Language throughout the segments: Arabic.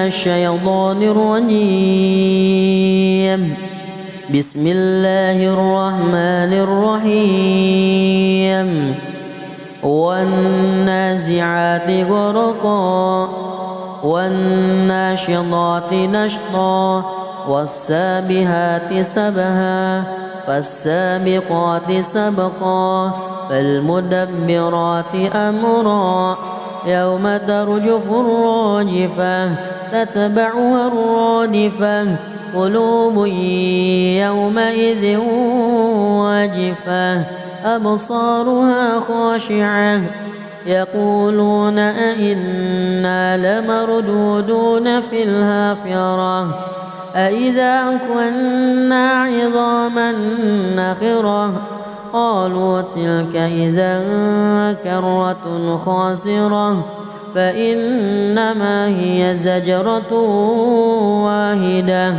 الشيطان الرجيم. بسم الله الرحمن الرحيم. والنازعات غرقا والناشطات نشطا والسابحات سبها فالسابقات سبقا فالمدبرات أمرا يوم ترجف الراجفة تتبعها الرادفة قلوب يومئذ واجفة أبصارها خاشعة يقولون أئنا لمردودون في الحافرة أئذا كنا عظاما نخرة قالوا تلك إذا كرة خاسرة فإنما هي زجرة واحدة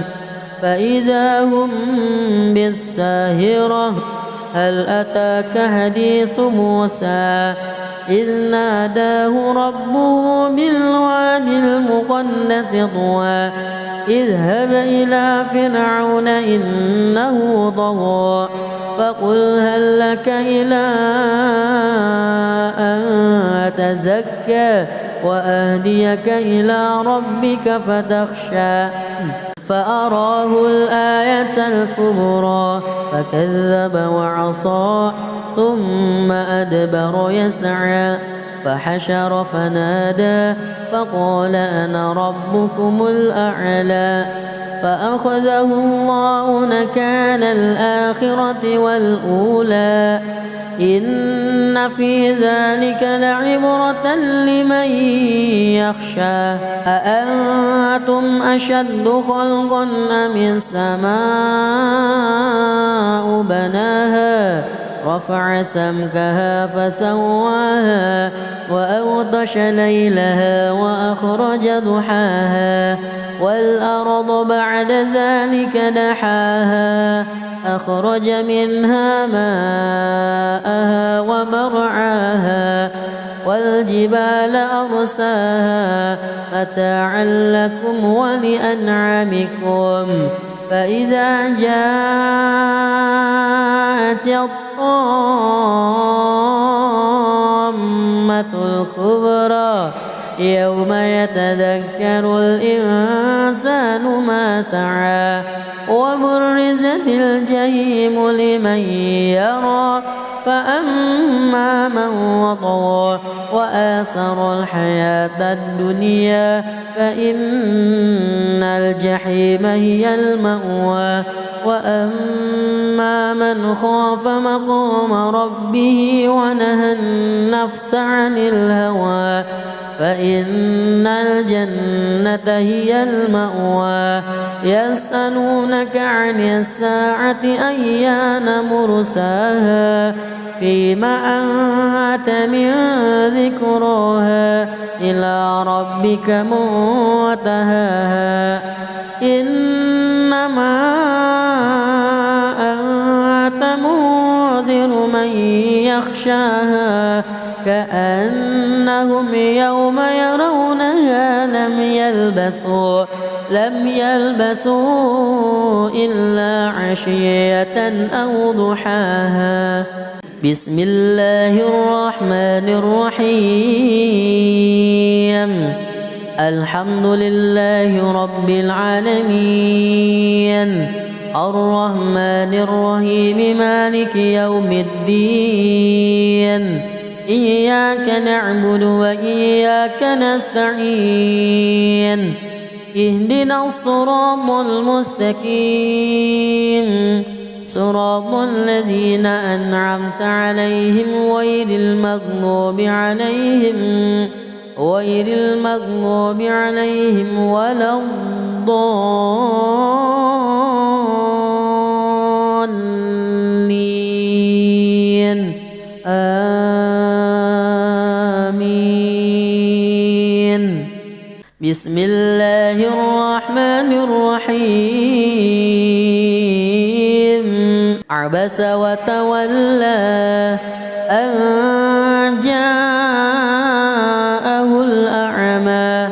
فإذا هم بالساهرة هل أتاك حديث موسى إذ ناداه ربه بالواد المقدس طوى اذهب إلى فرعون إنه طغى فقل هل لك إلى أن تزكى وأهديك إلى ربك فتخشى فأراه الآية الكبرى فكذب وعصى ثم أدبر يسعى فحشر فنادى فقال أنا ربكم الأعلى فأخذه الله نكال الآخرة والأولى إن في ذلك لعبرة لمن يخشى أأنتم أشد خلقا أم السماء بناها رفع سمكها فسواها وأغطش ليلها وأخرج ضحاها والأرض بعد ذلك دحاها أخرج منها ماءها ومرعاها والجبال أرساها متاعا لكم ولأنعامكم فإذا جاءت الطامة الكبرى يوم يتذكر الإنسان ما سعى وبرزت الجحيم لمن يرى فأما من وطغى وآثر الحياة الدنيا فإن الجحيم هي المأوى وأما من خاف مقام ربه ونهى النفس عن الهوى فإن الجنة هي المأوى يسألونك عن الساعة أيان مرساها فيما أنت من ذكراها إلى ربك منتهاها إنما أنت منذر من يخشاها كأنهم يوم يرونها لم يلبثوا إلا عشية أو ضحاها. بسم الله الرحمن الرحيم. الحمد لله رب العالمين الرحمن الرحيم مالك يوم الدين إياك نعبد وإياك نستعين اهدنا الصراط المستقيم صراط الذين أنعمت عليهم غير المغضوب عليهم ولا الضالين آمين. بسم الله الرحمن الرحيم. عبس وتولى أن جاءه الأعمى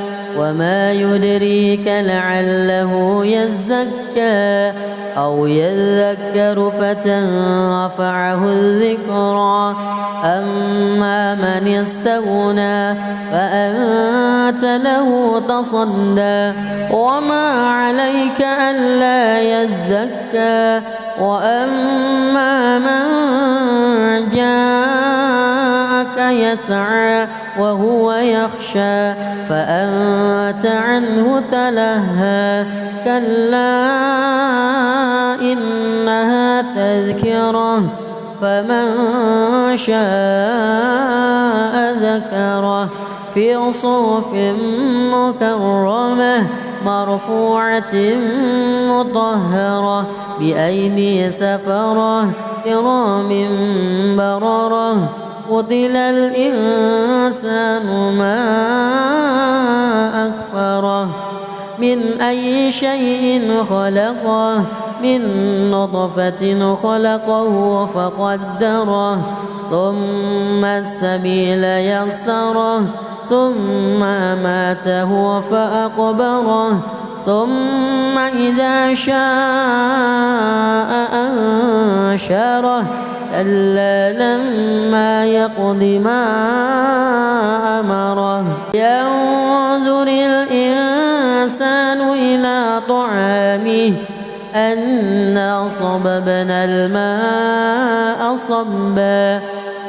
وما يدريك لعله يزكى أو يذكر فتنفعه الذكرى أما من استغنى فأنت له تصدى وما عليك ألا يزكى وأما من جاءك يسعى وهو يخشى فأنت عنه تلهى كلا إنها تذكرة فمن شاء ذكره في صحف مكرمة مرفوعة مطهرة بأيدي سفرة كرام بررة قتل الإنسان ما أكفره من أي شيء خلقه من نطفة خلقه فقدره ثم السبيل يسره ثم أماته فأقبره ثم إذا شاء أنشره كلا لما يقض ما أمره ينظر الإنسان إلى طعامه أنا صببنا الماء صبا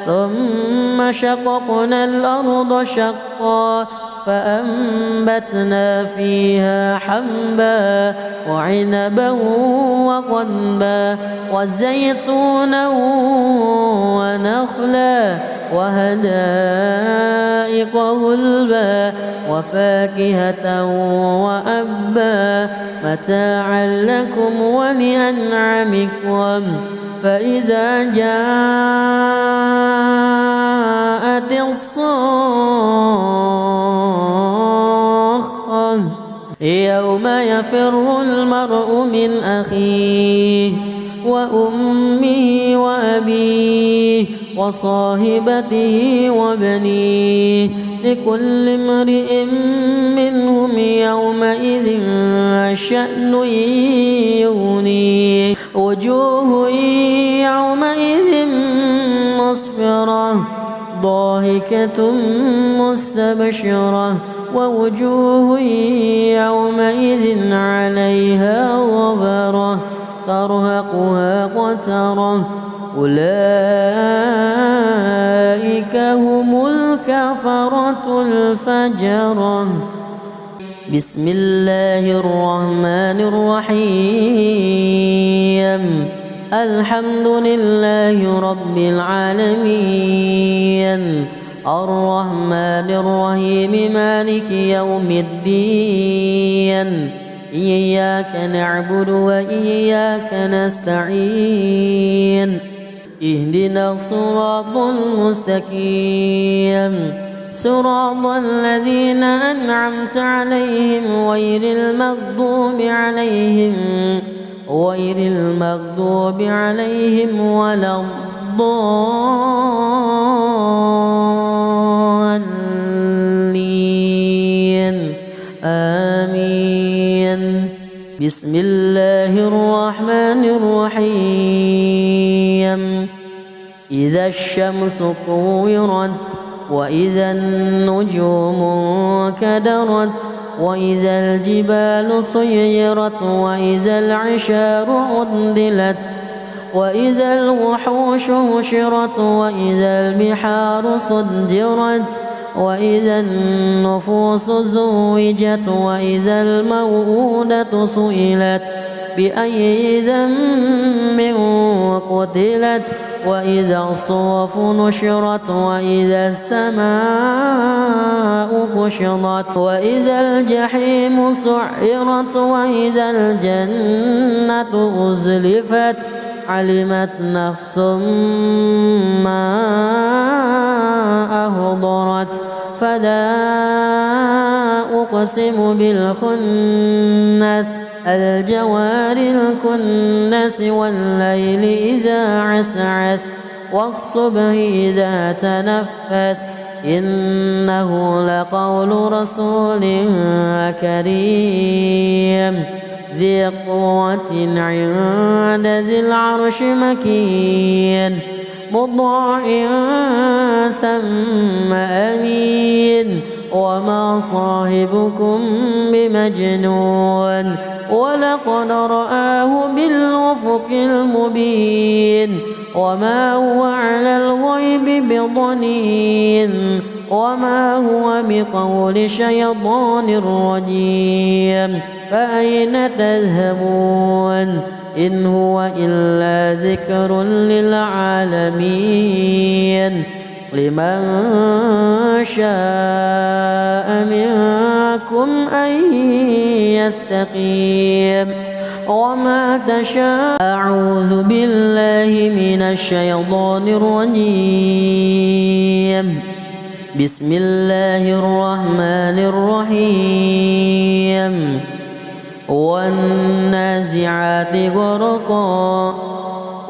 ثم شققنا الأرض شقا فأنبتنا فيها حبا وعنبا وقضبا وزيتونا ونخلا وحدائق غلبا وفاكهة وأبا متاعا لكم ولأنعامكم فإذا جاءت الصاخة يوم يفر المرء من أخيه وأمه وأبيه وصاحبته وبنيه لكل امرئ منهم يومئذ شأن يغنيه وجوه يومئذ مسفرة ضاحكة مستبشرة ووجوه يومئذ عليها غبرة ترهقها قترة أولئك هم الكفرة الفجرة بسم الله الرحمن الرحيم الحمد لله رب العالمين الرحمن الرحيم مالك يوم الدين إياك نعبد وإياك نستعين اهدنا الصراط المستقيم صراط الذين أنعمت عليهم غير المغضوب عليهم ولا الضالين آمين بسم الله الرحمن الرحيم إذا الشمس كورت وإذا النجوم انكدرت وإذا الجبال سيرت وإذا العشار عطلت وإذا الوحوش حشرت وإذا البحار سجرت وإذا النفوس زوجت وإذا الموءودة سئلت بأي ذنب قتلت وإذا الصحف نشرت وإذا السماء كشطت وإذا الجحيم سعرت وإذا الجنة أزلفت علمت نفس ما أهضرت فلا أقسم بالخنس الجوار الكنس والليل إذا عسعس والصبح إذا تنفس إنه لقول رسول كريم ذي قوة عند ذي العرش مكين مطاع ثم أمين وما صاحبكم بمجنون ولقد رآه بالأفق المبين وما هو على الغيب بضنين وما هو بقول شيطان رجيم فأين تذهبون إن هو إلا ذكر للعالمين لمن شاء منكم أن يستقيم وما تشاء أعوذ بالله من الشيطان الرجيم بسم الله الرحمن الرحيم والنازعات غرقا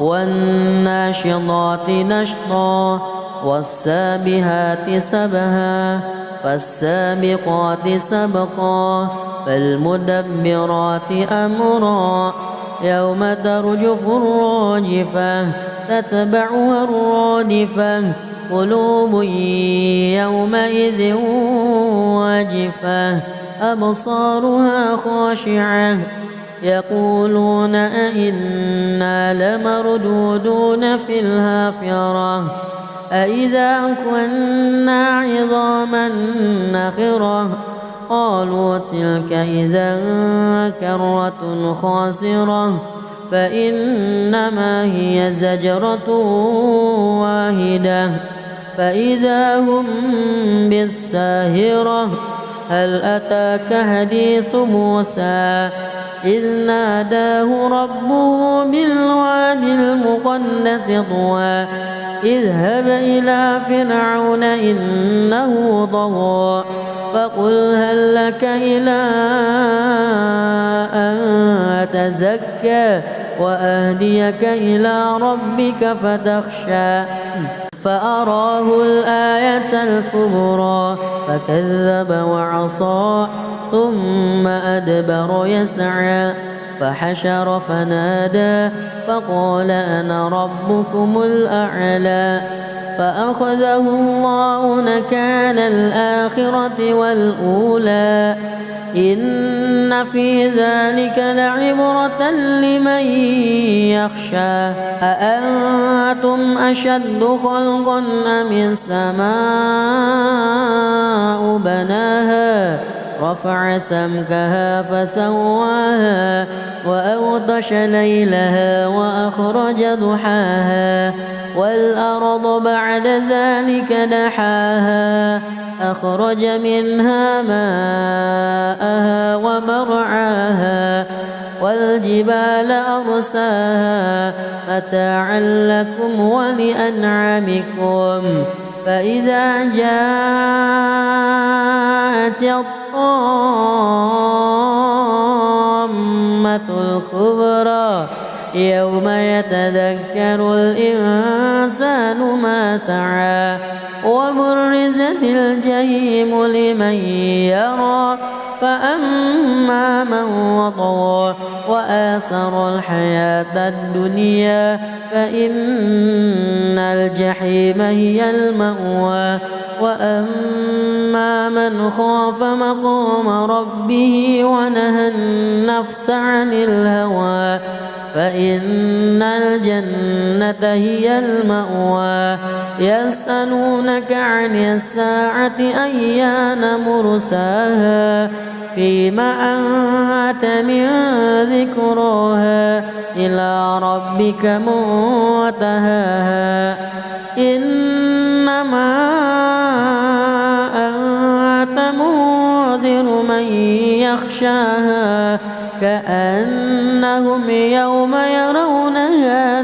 والناشطات نشطا والسابحات سبها فالسابقات سبقا فالمدبرات أمرا يوم ترجف الراجفة تتبعها الرادفة قلوب يومئذ واجفة أبصارها خاشعة يقولون أئنا لمردودون في الحافرة أئذا كنا عظاما نخرة قالوا تلك إذا كرة خاسرة فإنما هي زجرة واحدة فإذا هم بالساهرة هل أتاك حديث موسى إذ ناداه ربه بالوادي المقدس طوى اذهب إلى فرعون إنه طغى فقل هل لك إلى أن تزكى وأهديك إلى ربك فتخشى فأراه الآية الكبرى فكذب وعصى ثم أدبر يسعى فحشر فنادى فقال أنا ربكم الأعلى فأخذه الله نكال الآخرة والأولى إن في ذلك لعبرة لمن يخشى أأنتم أشد خلقا أم السماء بناها رفع سمكها فسواها وأغطش ليلها وأخرج ضحاها والأرض بعد ذلك دحاها أخرج منها ماءها ومرعاها والجبال أرساها متاعا لكم ولأنعامكم فإذا جاءت الطامة الكبرى يوم يتذكر الإنسان ما سعى وبرزت الجحيم لمن يرى فأما من وطغى وآثر الحياة الدنيا فإن الجحيم هي المأوى وأما من خاف مقام ربه ونهى النفس عن الهوى فإن الجنة هي المأوى يسألونك عن الساعة أيان مرساها فيما أنت من ذكراها إلى ربك منتهاها إنما أنت منذر من يخشاها كأنهم يوم يرونها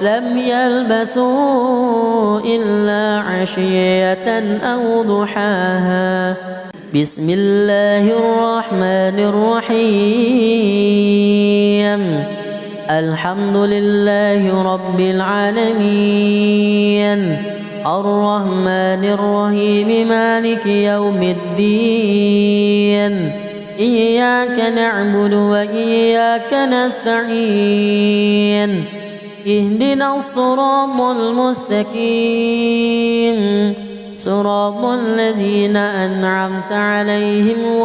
لم يلبثوا إلا عشية أو ضحاها بسم الله الرحمن الرحيم الحمد لله رب العالمين الرحمن الرحيم مالك يوم الدين إياك نعبد وإياك نستعين اهدنا الصراط المستقيم صراط الذين أنعمت عليهم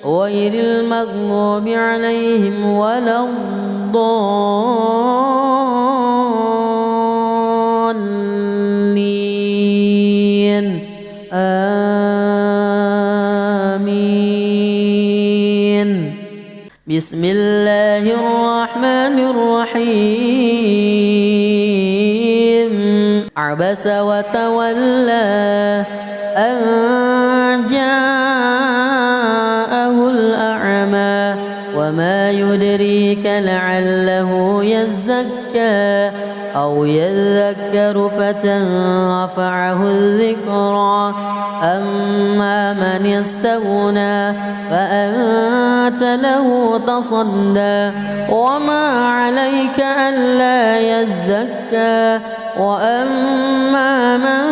غير المغضوب عليهم ولا الضالين آمين. بسم الله الرحمن الرحيم عبس وتولى أن جاءه الأعمى وما يدريك لعله يزكى أو يذكر فتنفعه الذكرى أما من استغنى فأنت له تصدى وما عليك ألا يزكى وأما من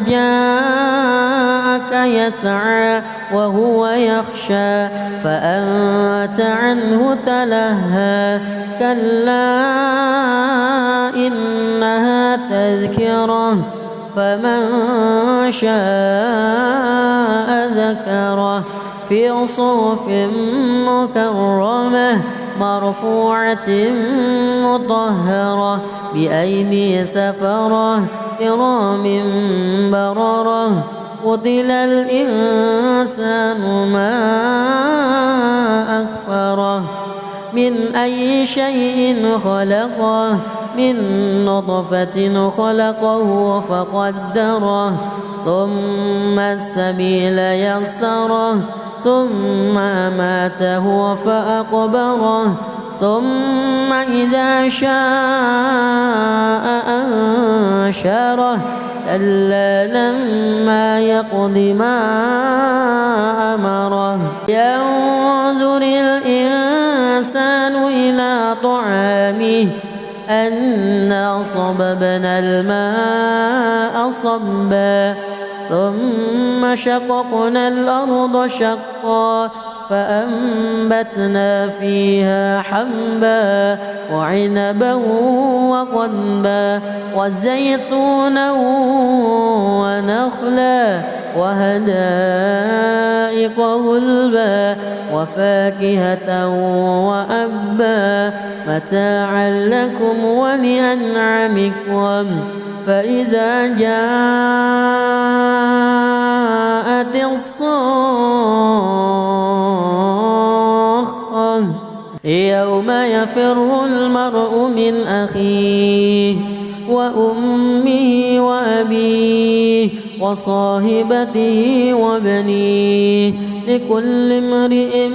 جاءك يسعى وهو يخشى فأنت عنه تلهى كلا إنها تذكرة فمن شاء ذكره في صحف مكرمة مرفوعة مطهرة بأيدي سفرة كرام بررة قتل الإنسان ما أكفره من أي شيء خلقه من نطفة خلقه فقدره ثم السبيل يسره ثم أماته فأقبره ثم إذا شاء أنشره كلا لما يقض ما أمره ينظر الإنسان إلى طعامه أنا صببنا الماء صبا ثم شققنا الأرض شقا فأنبتنا فيها حبا وعنبا وقضبا وزيتونا ونخلا وحدائق غلبا وفاكهة وأبا متاعا لكم ولأنعامكم فإذا جاءت الصاخة يوم يفر المرء من أخيه وأمه وأبيه وصاحبته وبنيه لكل امرئ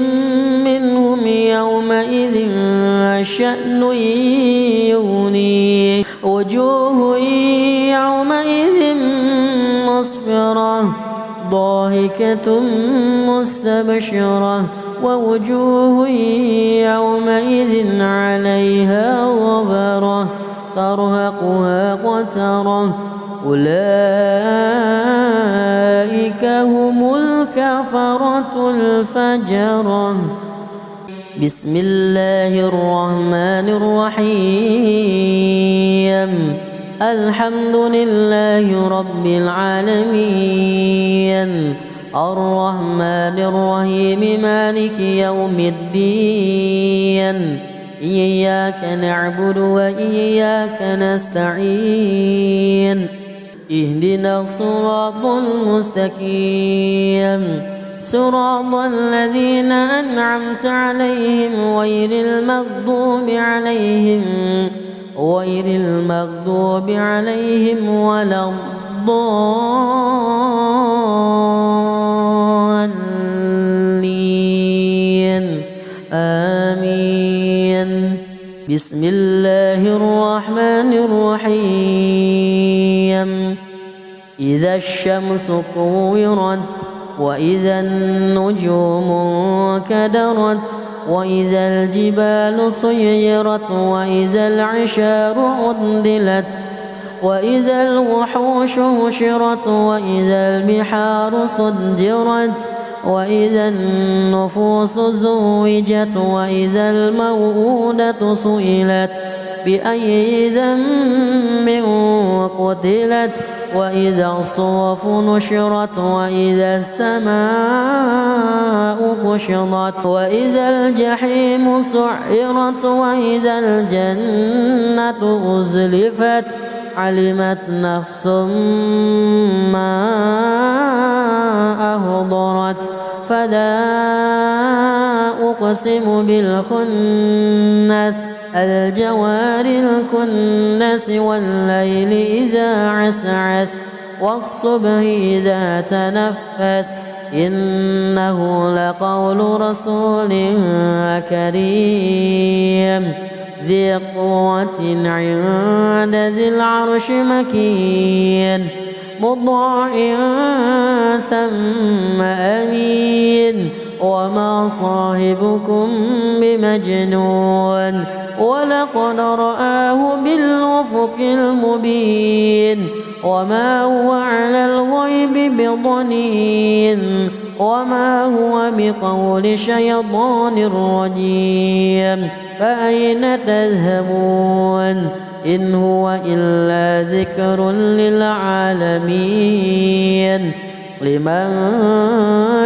منهم يومئذ شأن يغنيه وجوه يومئذ مسفرة ضاحكة مستبشرة ووجوه يومئذ عليها غبرة ترهقها قترة أولئك هم الكفرة الفجرة. بسم الله الرحمن الرحيم الحمد لله رب العالمين الرحمن الرحيم مالك يوم الدين إياك نعبد وإياك نستعين اهدنا الصراط المستقيم صراط الذين أنعمت عليهم غير المغضوب عليهم ولا الضالين آمين. بسم الله الرحمن الرحيم إذا الشمس كورت وإذا النجوم انكدرت وإذا الجبال سيرت وإذا العشار عطلت وإذا الوحوش حشرت وإذا البحار سجرت وإذا النفوس زوجت وإذا الموءودة سئلت بأي ذنب قتلت وإذا الصحف نشرت وإذا السماء كشطت وإذا الجحيم سعرت وإذا الجنة أزلفت علمت نفس ما أهضرت فلا أقسم بالخنس الجوار الكنس والليل إذا عسعس والصبح إذا تنفس إنه لقول رسول كريم ذي قوة عند ذي العرش مكين مطاع ثم أمين وما صاحبكم بمجنون ولقد رآه بالأفق المبين وما هو على الغيب بضنين وما هو بقول شيطان رجيم فأين تذهبون إن هو إلا ذكر للعالمين لمن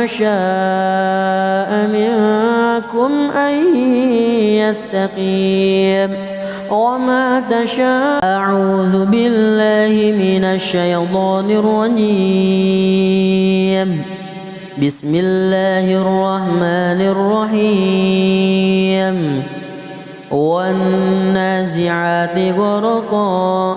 شاء منكم أن يستقيم وما تشاء أعوذ بالله من الشيطان الرجيم بسم الله الرحمن الرحيم والنازعات غرقا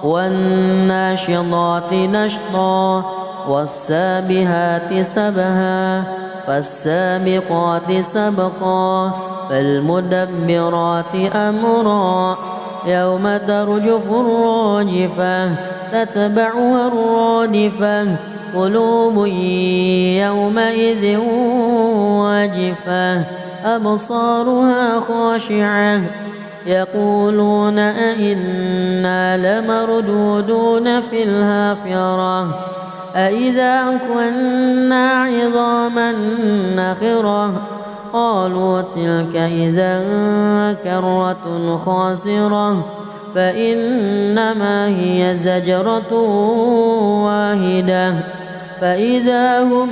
والناشطات نشطا والسابحات سبها فالسابقات سبقا فالمدبرات أمرا يوم ترجف الراجفة تتبعها الرادفة قلوب يومئذ واجفة أبصارها خاشعة يقولون أئنا لمردودون في الحافرة أئذا كنا عظاما نخرة قالوا تلك إذا كرة خاسرة فإنما هي زجرة واحدة فإذا هم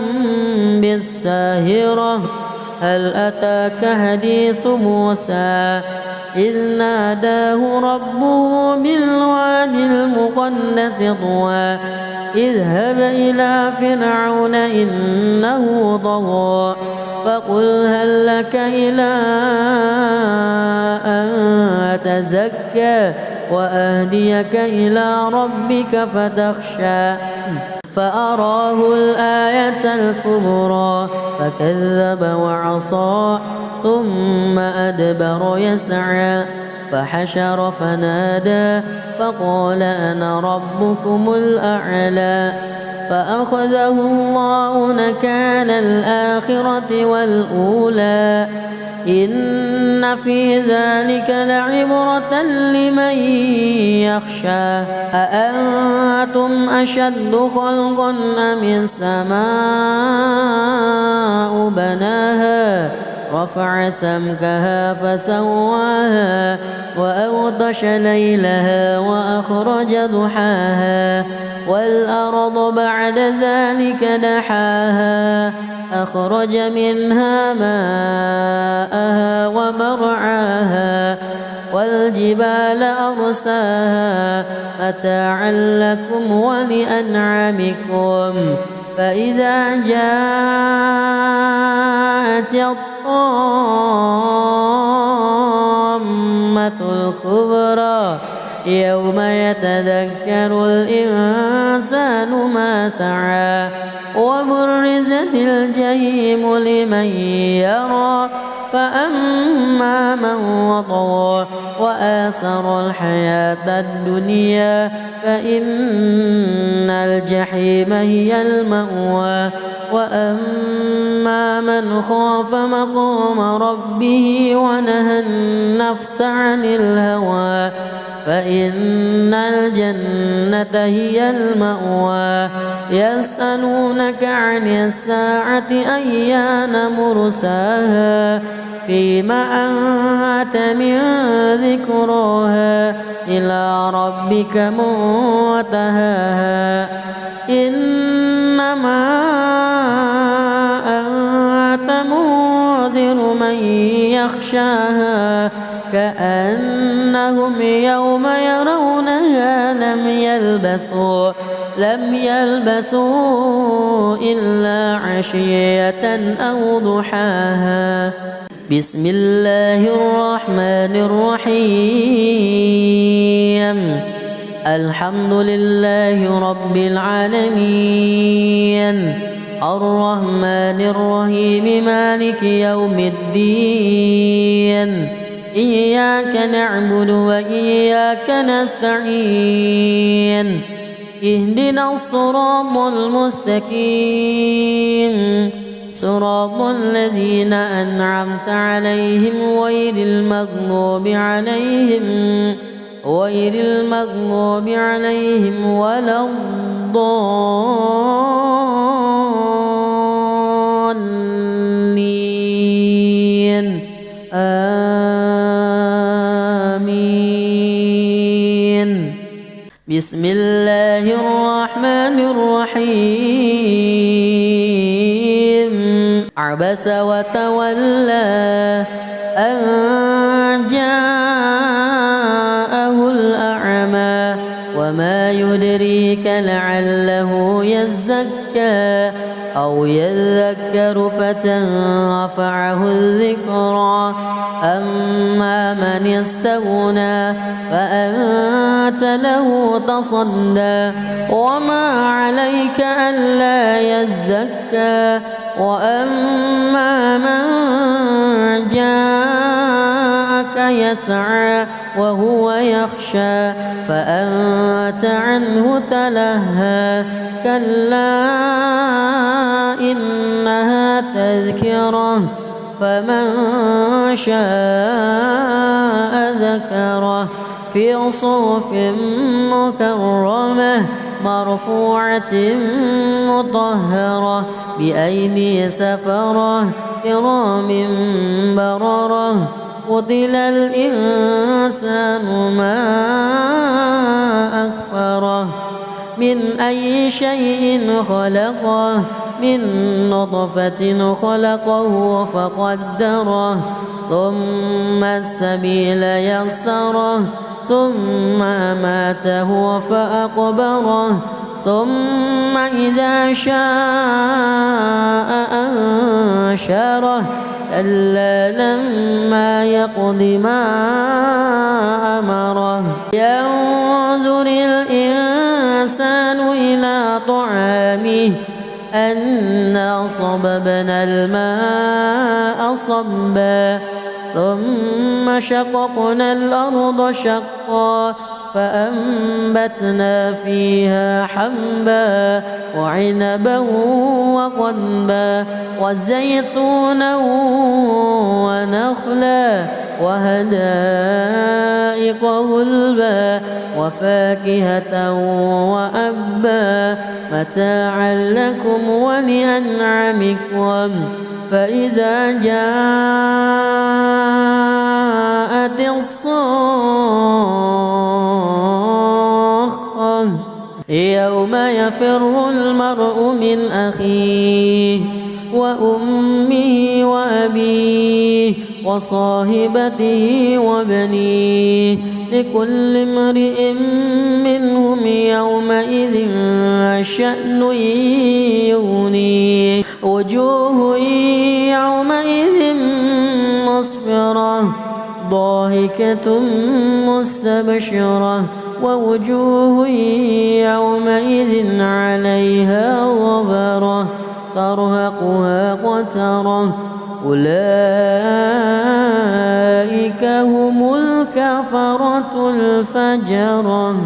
بالساهرة هل أتاك حديث موسى إذ ناداه ربه بالواد المقدس طوى اذهب إلى فرعون إنه طغى فقل هل لك إلى أن تزكى وأهديك إلى ربك فتخشى فأراه الآية الكبرى فكذب وعصى ثم أدبر يسعى فحشر فنادى فقال أنا ربكم الأعلى فأخذه الله نكال الآخرة والأولى إن في ذلك لعبرة لمن يخشى أأنتم أشد خلقا أم السماء بناها رفع سمكها فسواها وأغطش ليلها وأخرج ضحاها والأرض بعد ذلك دحاها أخرج منها ماءها ومرعاها والجبال أرساها متاعا لكم ولأنعامكم فإذا جاءت الطامة الكبرى يوم يتذكر الإنسان ما سعى وبرزت الجحيم لمن يرى فأما من طغى وآثر الحياة الدنيا فإن الجحيم هي المأوى وأما من خاف مقام ربه ونهى النفس عن الهوى فإن الجنة هي المأوى يسألونك عن الساعة أيان مرساها فيما أنت من ذكراها إلى ربك منتهاها إنما أنت منذر من يخشاها كأنهم يوم يرونها لم يلبثوا إلا عشية أو ضحاها. بسم الله الرحمن الرحيم. الحمد لله رب العالمين الرحمن الرحيم مالك يوم الدين إياك نعبد وإياك نستعين اهدنا الصراط المستقيم صراط الذين أنعمت عليهم غير المغضوب عليهم ولا الضالين آمين. بسم الله الرحمن الرحيم. عبس وتولى أن جاءه الأعمى وما يدريك لعله يزكى أو يذكر فتنفعه الذكرى أما من استغنى فأنت له تصدى وما عليك ألا يزكى وأما من جاءك يسعى وهو يخشى فأنت عنه تلهى كلا إنها تذكرة فمن شاء ذكره في صحف مكرمة مرفوعة مطهرة بأيدي سفرة كرام بررة قتل الإنسان ما أكفره من أي شيء خلقه من نطفة خلقه فقدره ثم السبيل يسره ثم أماته فأقبره ثم إذا شاء أنشره كلا لما يقض ما أمره ينظر الإنسان إلى طعامه أنا صببنا الماء صبا ثم شققنا الأرض شقا فأنبتنا فيها حبا وعنبا وقضبا وزيتونا ونخلا وحدائق غلبا وفاكهة وأبا متاعا لكم ولأنعامكم فإذا جاءت الصاخة يوم يفر المرء من أخيه وأمه وأبيه وصاحبته وبنيه لكل امرئ منهم يومئذ شأن يغنيه وجوه يومئذ مسفرة ضاحكة مستبشرة ووجوه يومئذ عليها غبرة ترهقها قترة أولئك هم الكفرة الفجرة.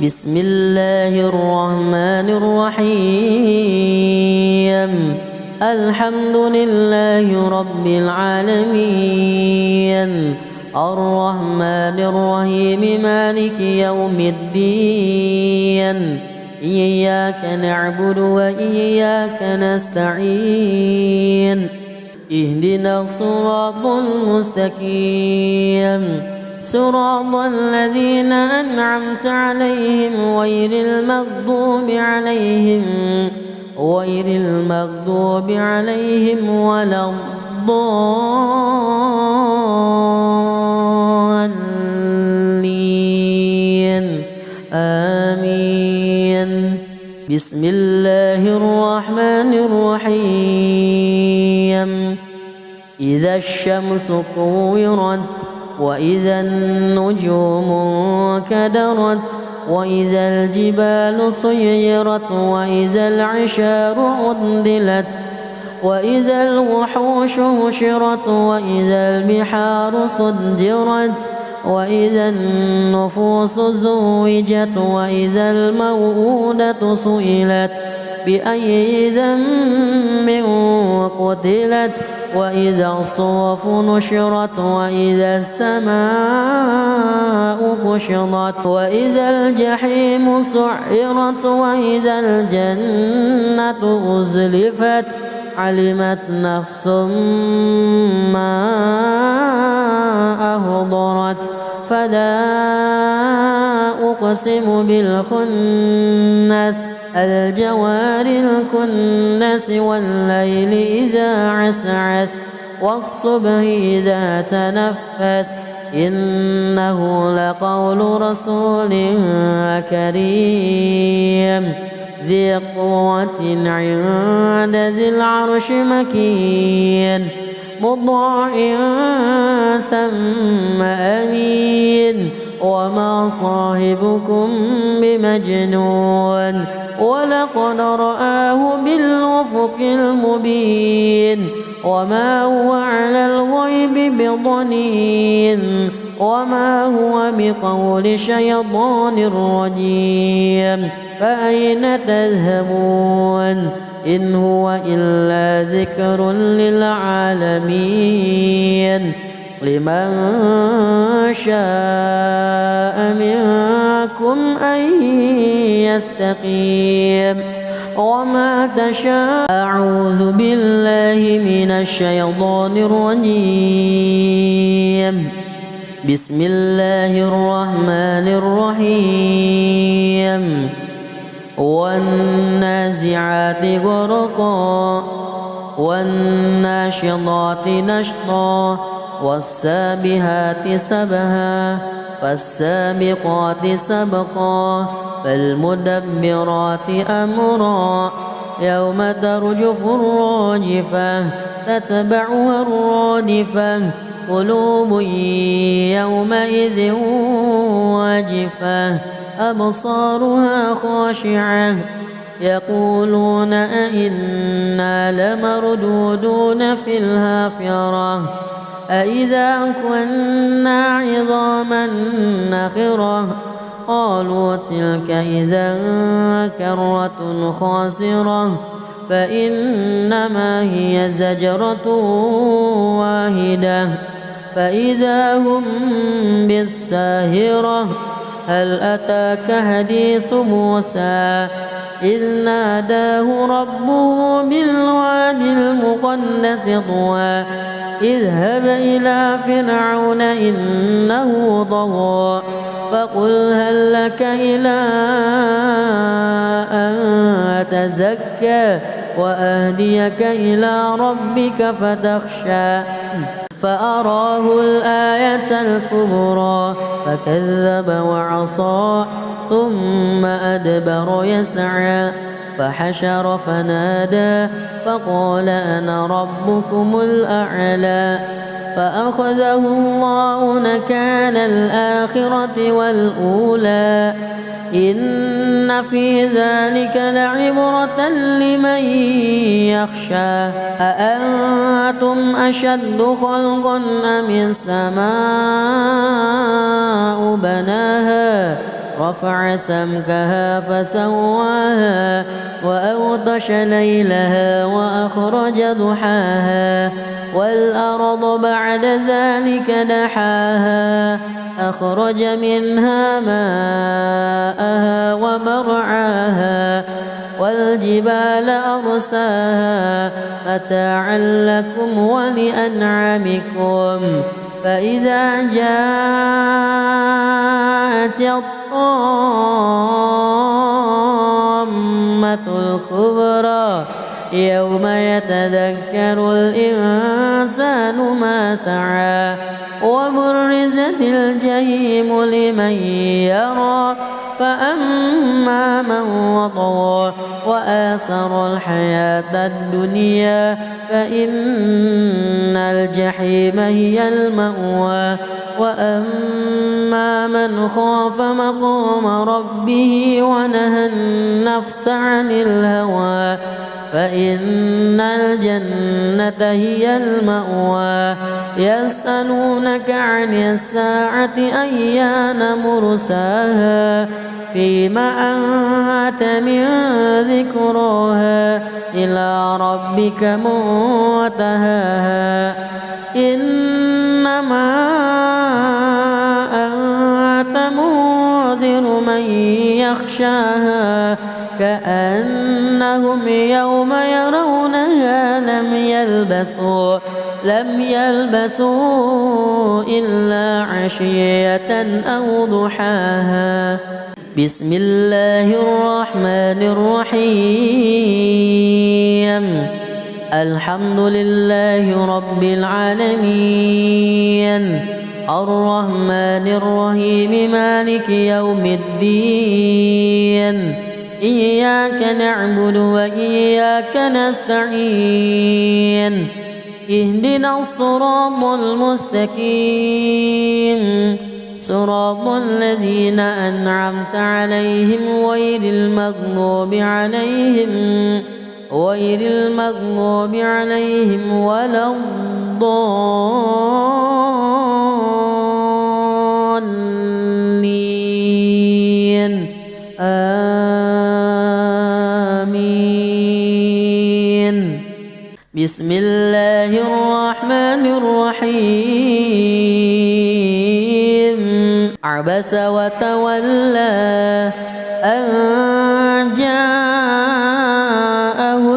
بسم الله الرحمن الرحيم. الحمد لله رب العالمين، الرحمن الرحيم، مالك يوم الدين، إياك نعبد وإياك نستعين، اهدنا الصراط المستقيم، صراط الذين أنعمت عليهم غير المغضوب عليهم ولا الضالين، آمين. بسم الله الرحمن الرحيم. إذا الشمس كورت وإذا النجوم انكدرت وإذا الجبال سيرت وإذا العشار عطلت وإذا الوحوش حشرت وإذا البحار سجرت وإذا النفوس زوجت وإذا الموءودة سئلت بأي ذنب قتلت وإذا الصحف نشرت وإذا السماء كشطت وإذا الجحيم سعرت وإذا الجنة أزلفت علمت نفس ما أحضرت. فلا أقسم بالخنس الجوار الكنس والليل إذا عسعس والصبح إذا تنفس إنه لقول رسول كريم ذي قوة عند ذي العرش مكين مطاع ثم أمين وما صاحبكم بمجنون ولقد رآه بالأفق المبين وما هو على الغيب بضنين وما هو بقول شيطان رجيم فأين تذهبون إن هو إلا ذكر للعالمين لمن شاء منكم أن يستقيم وما تشاء. أعوذ بالله من الشيطان الرجيم. بسم الله الرحمن الرحيم. والنازعات غرقا والناشطات نشطا والسابحات سبها فالسابقات سبقا فالمدبرات أمرا يوم ترجف الراجفة تتبعها الرادفة قلوب يومئذ واجفة أبصارها خاشعة يقولون أئنا لمردودون في الحافرة أئذا كنا عظاما نخرة قالوا تلك إذا كرة خاسرة فإنما هي زجرة واحدة فإذا هم بالساهرة. هل أتاك حديث موسى إذ ناداه ربه بالوادي المقدس طوى اذهب إلى فرعون إنه طغى فقل هل لك إلى أن تزكى وأهديك إلى ربك فتخشى فأراه الآية الكبرى فكذب وعصى ثم أدبر يسعى فحشر فنادى فقال أنا ربكم الأعلى فأخذه الله نكال الآخرة والأولى إن في ذلك لعبرة لمن يخشى أأنتم أشد خلقا أم السماء بناها رفع سمكها فسواها وأغطش ليلها وأخرج ضحاها والأرض بعد ذلك دحاها أخرج منها ماءها ومرعاها والجبال أرساها متاعا لكم ولأنعامكم فإذا جاءت الطامة الكبرى يوم يتذكر الإنسان ما سعى وبرزت الجحيم لمن يرى فأما من وطغى وآثر الحياة الدنيا فإن الجحيم هي المأوى وأما من خاف مقام ربه ونهى النفس عن الهوى فإن الجنة هي المأوى يسألونك عن الساعة أيان مرساها فيما أنت من ذكراها إلى ربك منتهاها إنما أنت منذر من يخشاها كأنهم يوم يرونها لم يلبثوا إلا عشية أو ضحاها بسم الله الرحمن الرحيم الحمد لله رب العالمين الرحمن الرحيم مالك يوم الدين إياك نعبد وإياك نستعين اهدنا الصراط المستقيم صراط الذين أنعمت عليهم غير المغضوب عليهم ولا الضالين آمين بسم الله الرحمن الرحيم عبس وتولى أن جاءه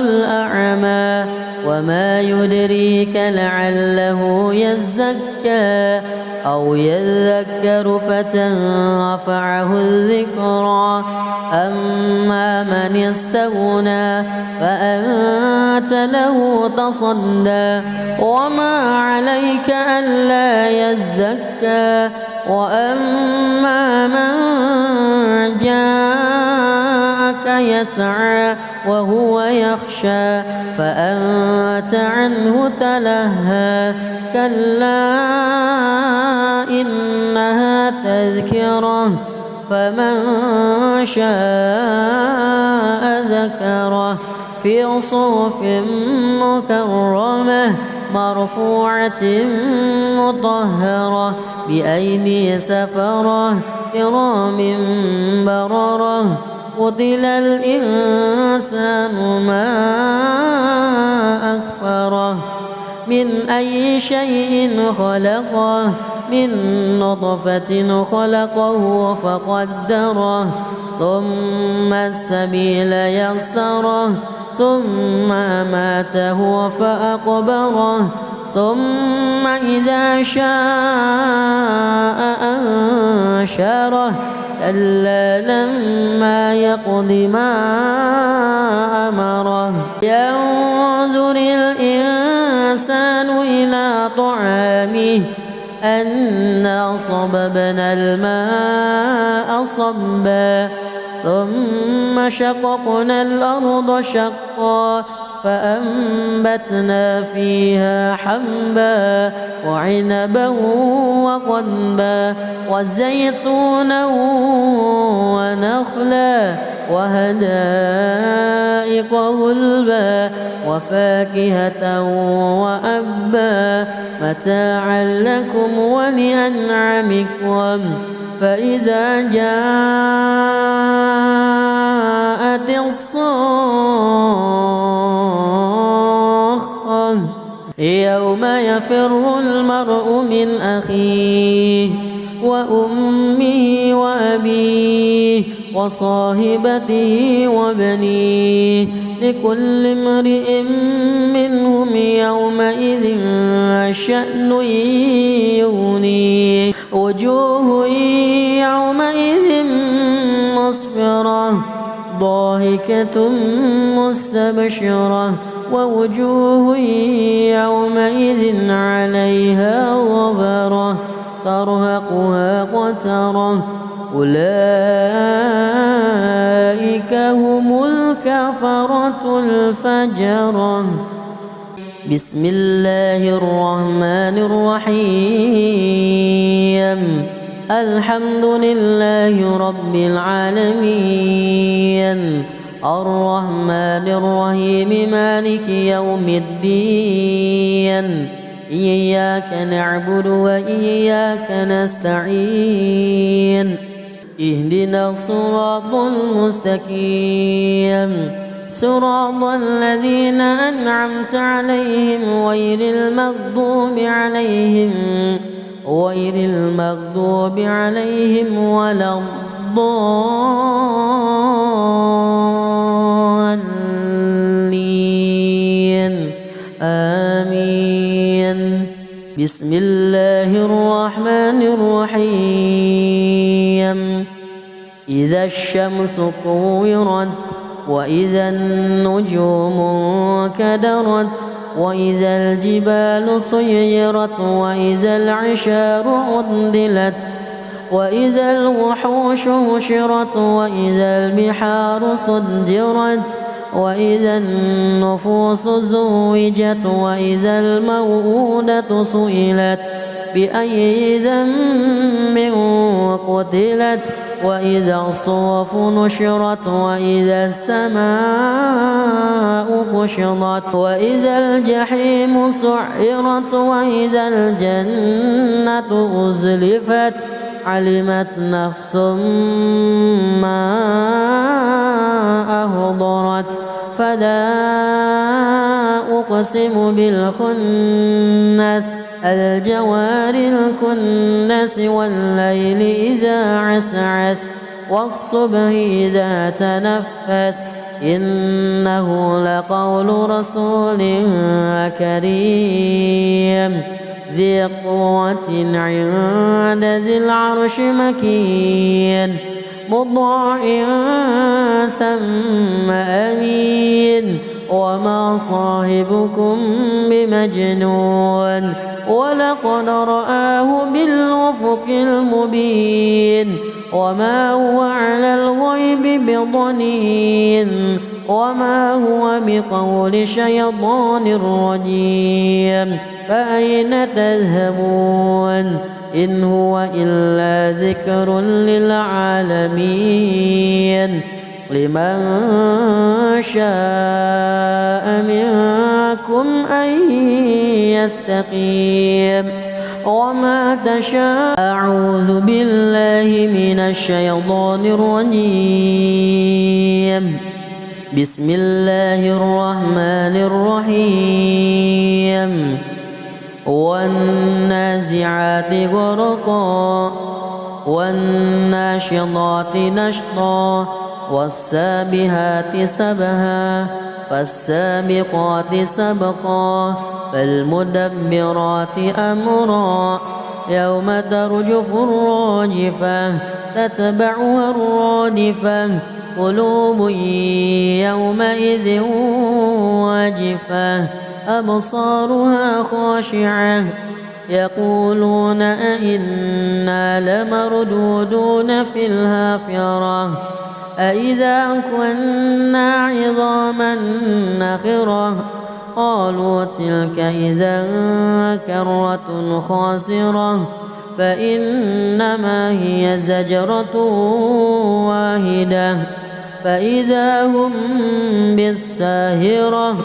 الأعمى وما يدريك لعله يزكى أو يذكر فتنفعه الذكرى أما من استغنى فأنت له تصدى وما عليك ألا يزكى وأما من جاءك يسعى وهو يخشى فأنت عنه تلهى كلا إنها تذكرة فمن شاء ذكره في صحف مكرمة مرفوعة مطهرة بأيدي سفرة كرام بررة قتل الإنسان ما أكفره من أي شيء خلقه من نطفة خلقه فقدره ثم السبيل يسره ثم أماته فأقبره ثم إذا شاء أنشره كلا لما يقض ما أمره ينظر الإنسان إلى طعامه أنا صببنا الماء صبا ثم شققنا الأرض شقا فأنبتنا فيها حبا وعنبا وقضبا وزيتونا ونخلا وحدائق غلبا وفاكهة وأبا متاعا لكم ولأنعامكم فإذا جاءت الصاخة يوم يفر المرء من أخيه وأمه وأبيه وصاحبته وبنيه لكل امرئ منهم يومئذ شأن يغنيه وجوه يومئذ مسفرة ضاحكة مستبشرة ووجوه يومئذ عليها غبرة ترهقها قترة أولئك هم الكفرة الفجرة. بسم الله الرحمن الرحيم الحمد لله رب العالمين الرحمن الرحيم مالك يوم الدين إياك نعبد وإياك نستعين اهدنا الصراط المستقيم صراط الذين أنعمت عليهم غير المغضوب عليهم ولا الضالين آمين. بسم الله الرحمن الرحيم إذا الشمس كورت وإذا النجوم انكدرت وإذا الجبال سيرت وإذا العشار عطلت وإذا الوحوش حشرت وإذا البحار سجرت وإذا النفوس زوجت وإذا الموءودة سئلت بأي ذنب قتلت وإذا الصحف نشرت وإذا السماء كشطت وإذا الجحيم سعرت وإذا الجنة أزلفت علمت نفس ما أحضرت فلا أقسم بالخنس الجوار الكنس والليل إذا عسعس والصبح إذا تنفس إنه لقول رسول كريم ذي قوة عند ذي العرش مكين مطاع ثم أمين وما صاحبكم بمجنون ولقد رآه بالأفق المبين وما هو على الغيب بضنين وما هو بقول شيطان رجيم فأين تذهبون إن هو إلا ذكر للعالمين لمن شاء منكم أن يستقيم وما تشاء أعوذ بالله من الشيطان الرجيم بسم الله الرحمن الرحيم والنازعات غرقا والناشطات نشطا والسابحات سبها فالسابقات سبقا فالمدبرات أمرا يوم ترجف الراجفة تتبعها الرادفة قلوب يومئذ واجفة أبصارها خاشعة يقولون أئنا لمردودون في الحافرة أإذا كنا عظاما نخرة قالوا تلك إذا كرة خاسرة فإنما هي زجرة واحدة فإذا هم بالساهرة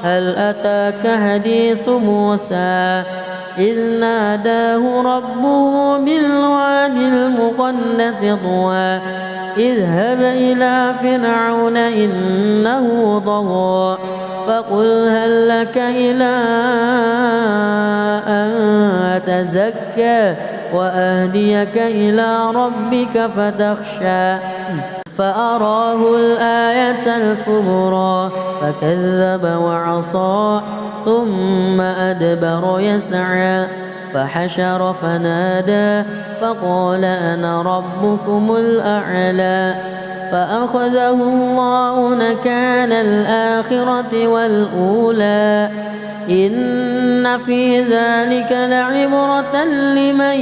هل أتاك حديث موسى إذ ناداه ربه بالواد المقدس طوى اذهب إلى فرعون إنه طغى فقل هل لك إلى أن تزكى وأهديك إلى ربك فتخشى فأراه الآية الكبرى فكذب وعصى ثم أدبر يسعى فحشر فنادى فقال أنا ربكم الأعلى فأخذه الله نكال الآخرة والأولى إن في ذلك لعبرة لمن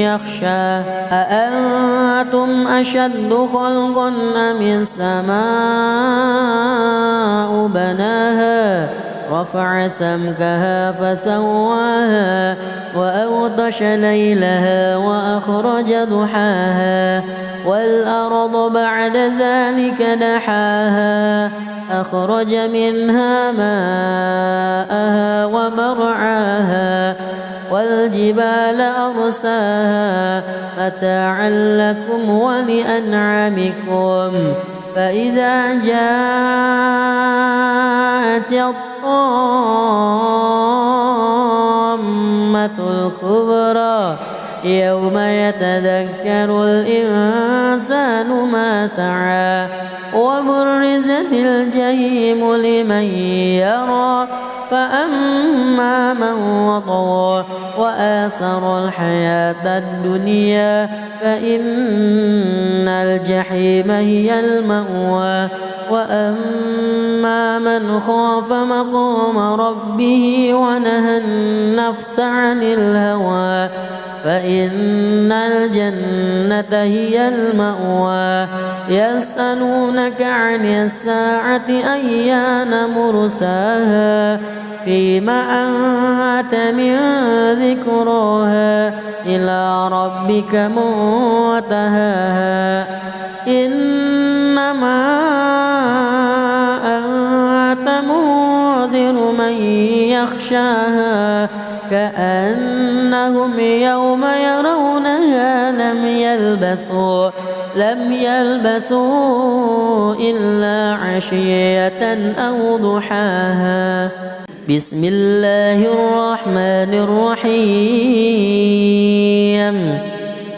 يخشى أأنتم أشد خلقا أم السماء بناها رفع سمكها فسواها وأغطش ليلها وأخرج ضحاها والأرض بعد ذلك دحاها أخرج منها ماءها ومرعاها والجبال أرساها متاعا لكم ولأنعامكم فإذا جاءت الطامة الكبرى يوم يتذكر الإنسان ما سعى وبرزت الجحيم لمن يرى فأما من وطغى وآثر الحياة الدنيا فإن الجحيم هي المأوى وأما من خاف مقام ربه ونهى النفس عن الهوى فإن الجنة هي المأوى يسألونك عن الساعة أيان مرساها فيما أنت من ذكراها إلى ربك منتهاها إنما أنت منذر من يخشاها كأنهم يوم يرونها لم يلبثوا إلا عشية أو ضحاها بسم الله الرحمن الرحيم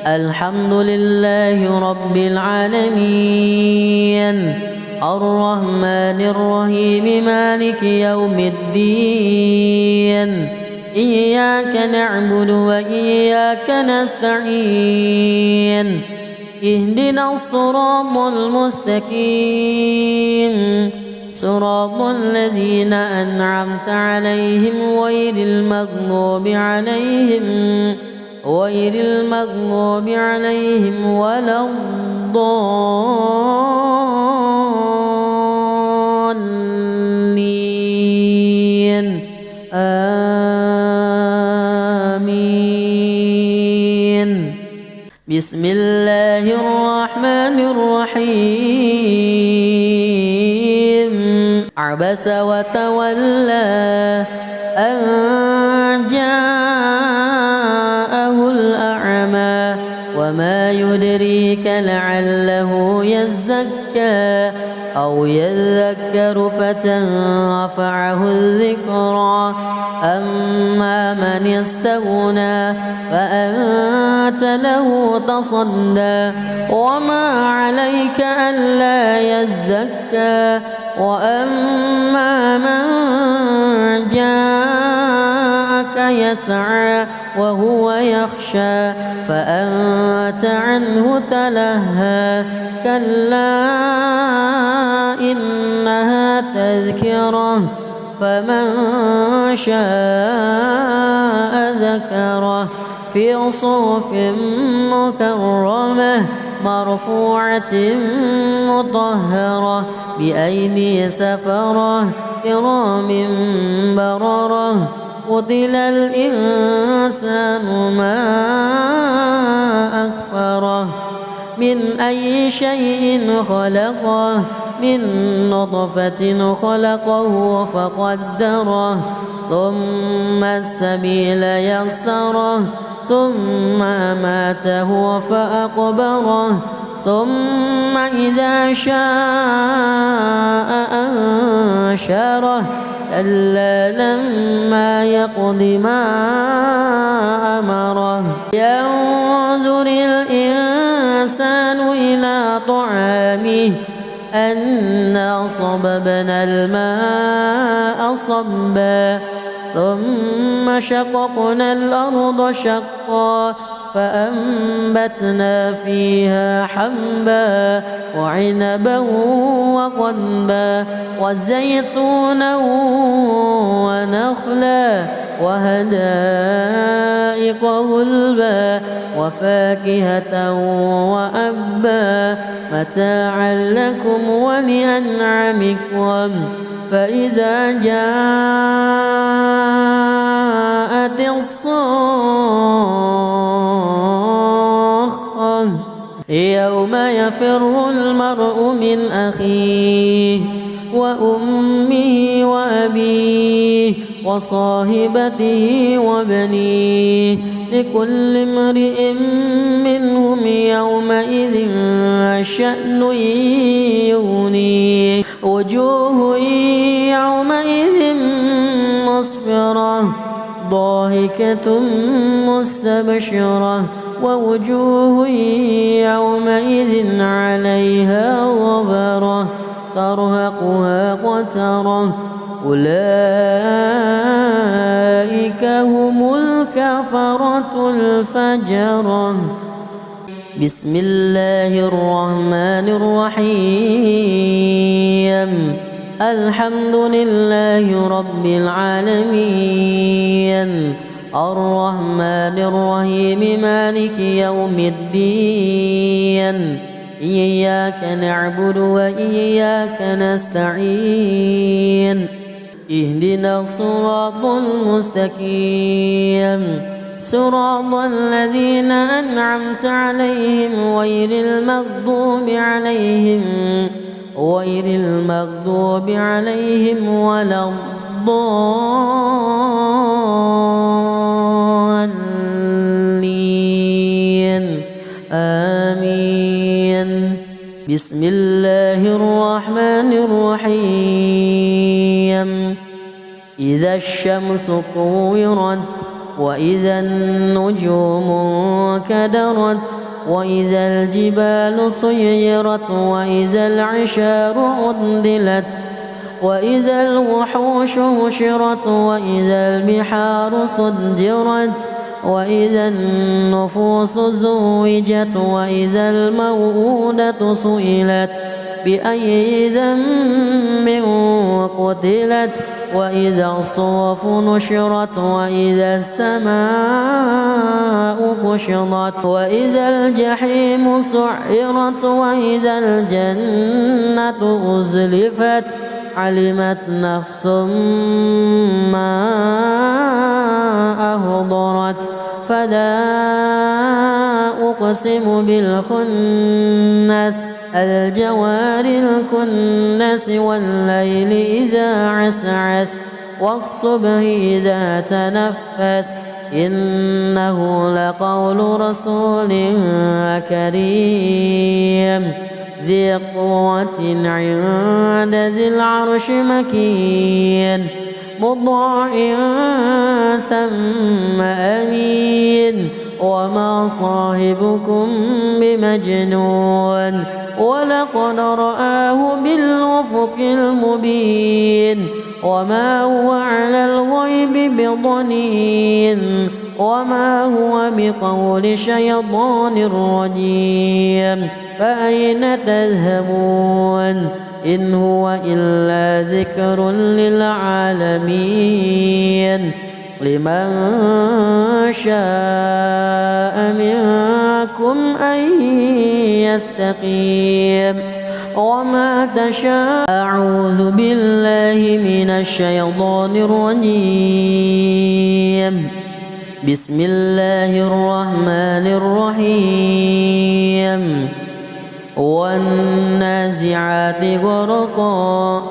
الحمد لله رب العالمين الرحمن الرحيم مالك يوم الدين إياك نعبد وإياك نستعين اهدنا الصراط المستقيم صراط الذين أنعمت عليهم غير المغضوب عليهم ولا الضالين آمين بسم الله الرحمن الرحيم عبس وتولى أن جاءه الأعمى وما يدريك لعله يزكى أو يذكر فتنفعه الذكرى أما من استغنى فأنت له تصدى وما عليك ألا يزكى وأما من جاءك يسعى وهو يخشى فأنت عنه تلهى كلا إنها تذكرة فمن شاء ذكره في صحف مكرمة مرفوعة مطهرة بأيدي سفرة كرام بررة قتل الإنسان ما أكفره من أي شيء خلقه من نطفة خلقه فقدره ثم السبيل يسره ثم أماته فأقبره ثم إذا شاء أنشره كلا لما يقض ما أمره ينظر الإنسان إلى طعامه أنا صببنا الماء صبا ثم شققنا الأرض شقا فأنبتنا فيها حبا وعنبا وقضبا وزيتونا ونخلا وحدائق غلبا وفاكهة وأبا متاعا لكم ولأنعامكم فإذا جاءت الصاخة يوم يفر المرء من أخيه وأمه وأبيه وصاحبته وبنيه لكل امرئ منهم يومئذ شأن يغنيه وجوه يومئذ مسفرة ضاحكة مستبشرة ووجوه يومئذ عليها غبرة ترهقها قترة أولئك هم الكفرة الفجرة بسم الله الرحمن الرحيم الحمد لله رب العالمين الرحمن الرحيم مالك يوم الدين إياك نعبد وإياك نستعين اهدنا الصراط المستقيم صراط الذين أنعمت عليهم غير المغضوب عليهم ولا الضالين آمين بسم الله الرحمن الرحيم إذا الشمس كورت وإذا النجوم كدرت وإذا الجبال سيرت وإذا العشار عطلت وإذا الوحوش حشرت وإذا البحار سجرت وإذا النفوس زوجت وإذا الموءودة سئلت بأي ذنب قتلت وإذا الصحف نشرت وإذا السماء كشطت وإذا الجحيم سعرت وإذا الجنة أزلفت علمت نفس ما أهضرت فلا أقسم بالخنس الجوار الكنس والليل إذا عسعس والصبح إذا تنفس إنه لقول رسول كريم ذي قوة عند ذي العرش مكين مطاع ثم أمين وما صاحبكم بمجنون ولقد رآه بالأفق المبين وما هو على الغيب بضنين وما هو بقول شيطان رجيم فأين تذهبون إن هو إلا ذكر للعالمين لمن شاء منكم أن يستقيم وما تشاء. أعوذ بالله من الشيطان الرجيم. بسم الله الرحمن الرحيم. والنازعات غرقا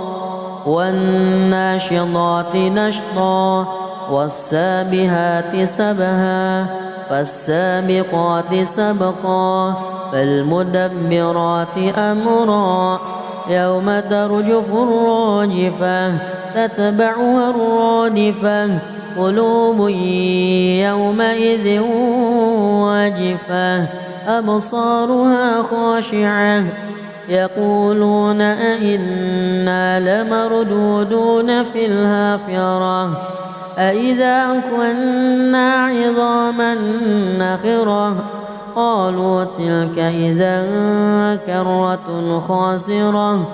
والناشطات نشطا والسابحات سبها فالسابقات سبقا فالمدبرات أمرا يوم ترجف الراجفة تتبعها الرادفة قلوب يومئذ واجفة أبصارها خاشعة يقولون أئنا لمردودون في الحافرة أئذا كنا عظاما نخرة قالوا تلك إذا كرة خاسرة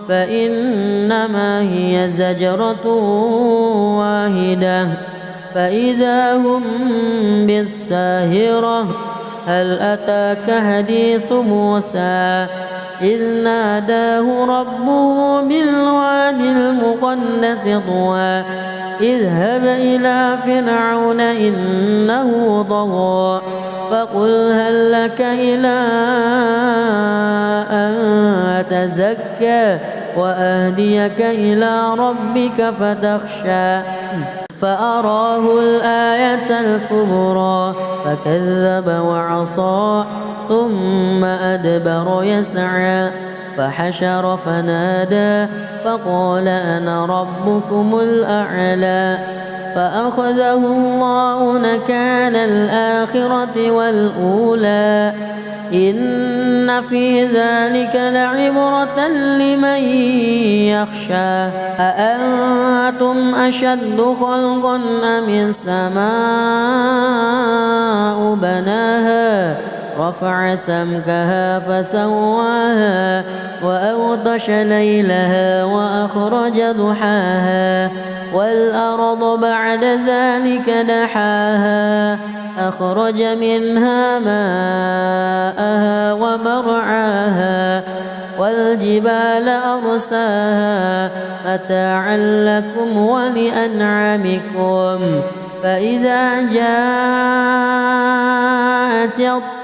فإنما هي زجرة واحدة فإذا هم بالساهرة. هل أتاك حديث موسى إذ ناداه ربه بالواد المقدس طوى اذهب إلى فرعون إنه طغى فقل هل لك إلى أن تزكى وأهديك إلى ربك فتخشى فأراه الآية الكبرى فكذب وعصى ثم أدبر يسعى فحشر فنادى فقال أنا ربكم الأعلى فأخذه الله نكال الآخرة والأولى إن في ذلك لعبرة لمن يخشى. أأنتم أشد خلقا أم السماء بناها رفع سمكها فسواها وأغطش ليلها وأخرج ضحاها والأرض بعد ذلك دحاها أخرج منها ماءها ومرعاها والجبال أرساها متاعا لكم ولأنعامكم فإذا جاءت الطامة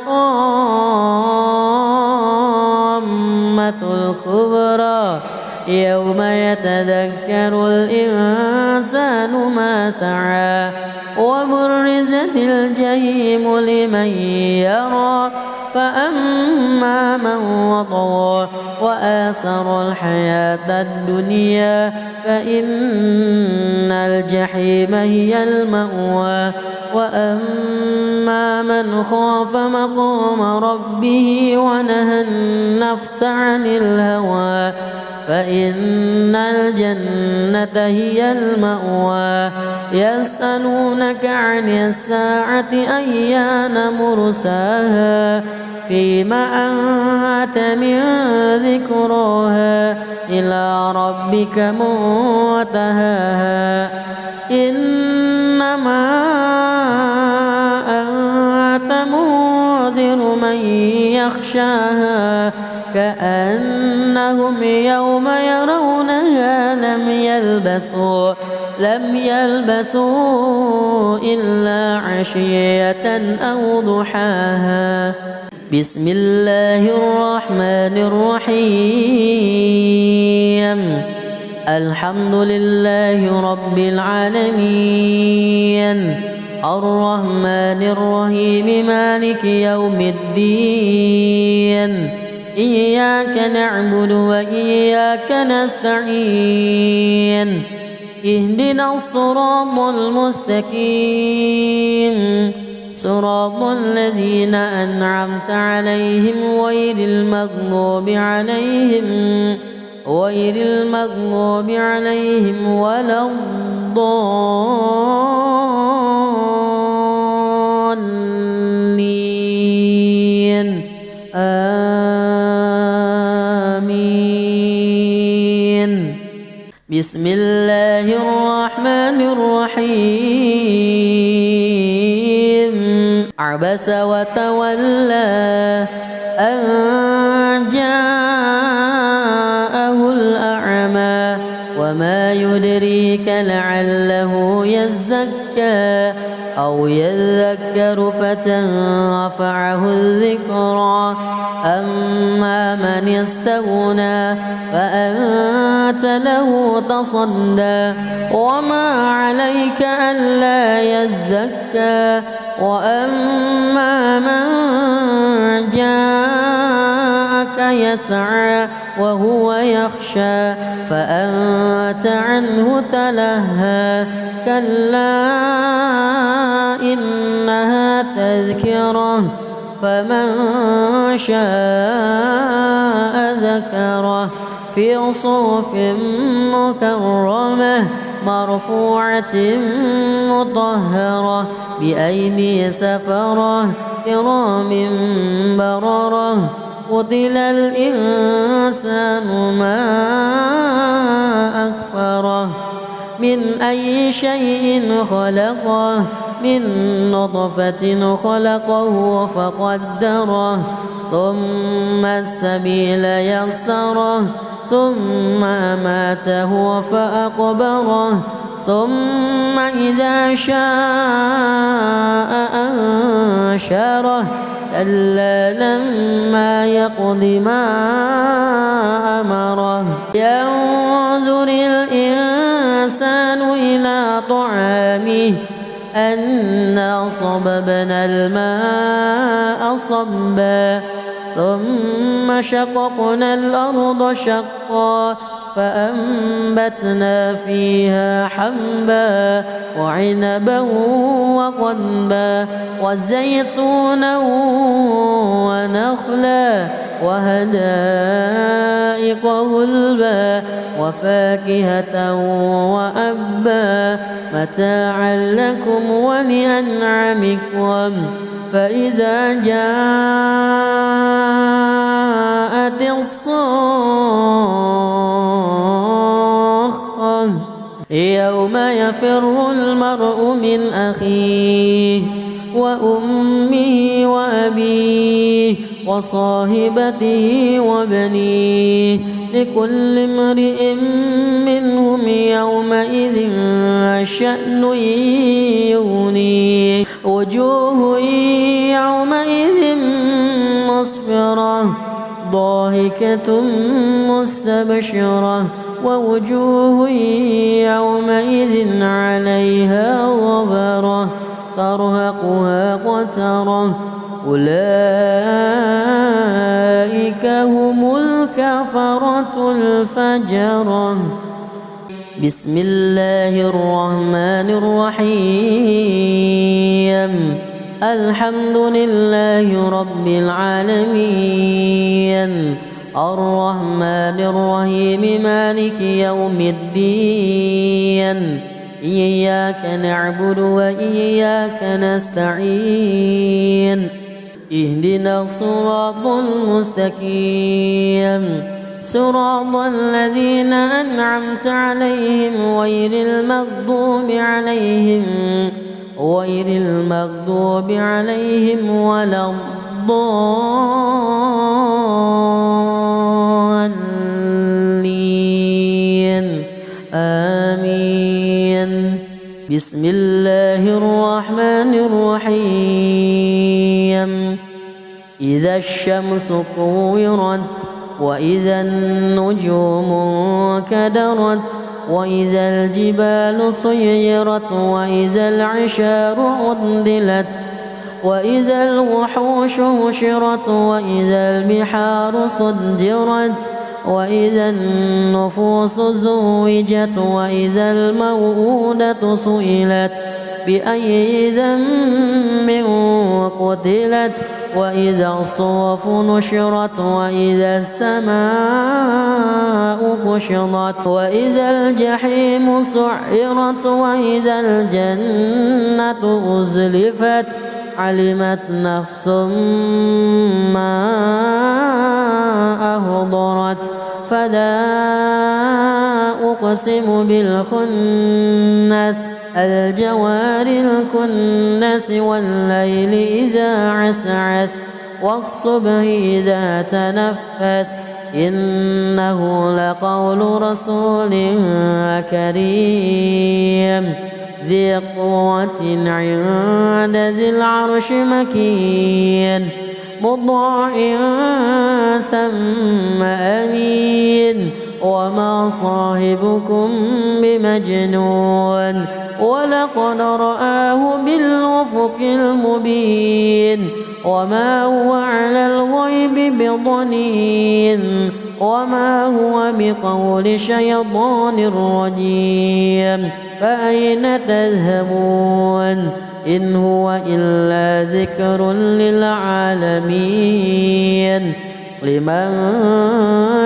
الكبرى يوم يتذكر الإنسان ما سعى وبرزت الجحيم لمن يرى فأما من وطغى وآثر الحياة الدنيا فإن الجحيم هي المأوى وأما من خاف مقام ربه ونهى النفس عن الهوى فإن الجنة هي المأوى. يسألونك عن الساعة أيان مرساها فيما أنت من ذكراها إلى ربك منتهاها إنما أنت منذر من يخشاها كأنهم يوم يرونها لم يلبثوا إلا عشية أو ضحاها. بسم الله الرحمن الرحيم. الحمد لله رب العالمين الرحمن الرحيم مالك يوم الدين إياك نعبد وإياك نستعين اهدنا الصراط المستقيم صراط الذين أنعمت عليهم غير المغضوب عليهم ولا الضالين آمين. بسم الله الرحمن الرحيم عبس وتولى أن جاءه الأعمى وما يدريك لعله يزكى أو يذكر فتنفعه الذكرى أما من استغنى فأنت له تصدى وما عليك ألا يزكى وأما من جاءك يسعى وهو يخشى فأنت عنه تلهى كلا إنها تذكرة فمن شاء ذكره في صحف مكرمة مرفوعة مطهرة بأيدي سفرة كرام بررة قتل الإنسان ما أكفره من أي شيء خلقه من نطفة خلقه فقدره ثم السبيل يسره ثم أماته فأقبره ثم إذا شاء أنشره كلا لما يقض ما أمره ينظر الإنسان إلى طعامه أنا صببنا الماء صبا ثم شققنا الأرض شقا فأنبتنا فيها حبا وعنبا وقضبا وزيتونا ونخلا وحدائق غلبا وفاكهة وأبا متاعا لكم ولأنعامكم فإذا جاءت الصاخة يوم يفر المرء من أخيه وأمه وأبيه وصاحبته وبنيه لكل امرئ منهم يومئذ شأن يغنيه وجوه يومئذ مسفرة ضاحكة مستبشرة ووجوه يومئذ عليها غبرة ترهقها قترة أولئك هم الكفرة الفجرة بسم الله الرحمن الرحيم الحمد لله رب العالمين الرحمن الرحيم مالك يوم الدين إياك نعبد وإياك نستعين اهدنا الصراط المستقيم صراط الذين أنعمت عليهم غير المغضوب عليهم ولا الضالين آمين بسم الله الرحمن الرحيم إذا الشمس كورت وإذا النجوم انكدرت وإذا الجبال سيرت وإذا العشار عطلت وإذا الوحوش حشرت وإذا البحار سجرت وإذا النفوس زوجت وإذا الموءودة سئلت بأي ذنب قتلت وإذا الصحف نشرت وإذا السماء كشطت وإذا الجحيم سعرت وإذا الجنة أزلفت علمت نفس ما أهضرت فلا أقسم بالخنس الجوار الكنس والليل إذا عسعس والصبح إذا تنفس إنه لقول رسول كريم ذي قوة عند ذي العرش مكين مطاع ثم أمين وما صاحبكم بمجنون ولقد رآه بالأفق المبين وما هو على الغيب بضنين وما هو بقول شيطان رجيم فأين تذهبون إن هو إلا ذكر للعالمين لمن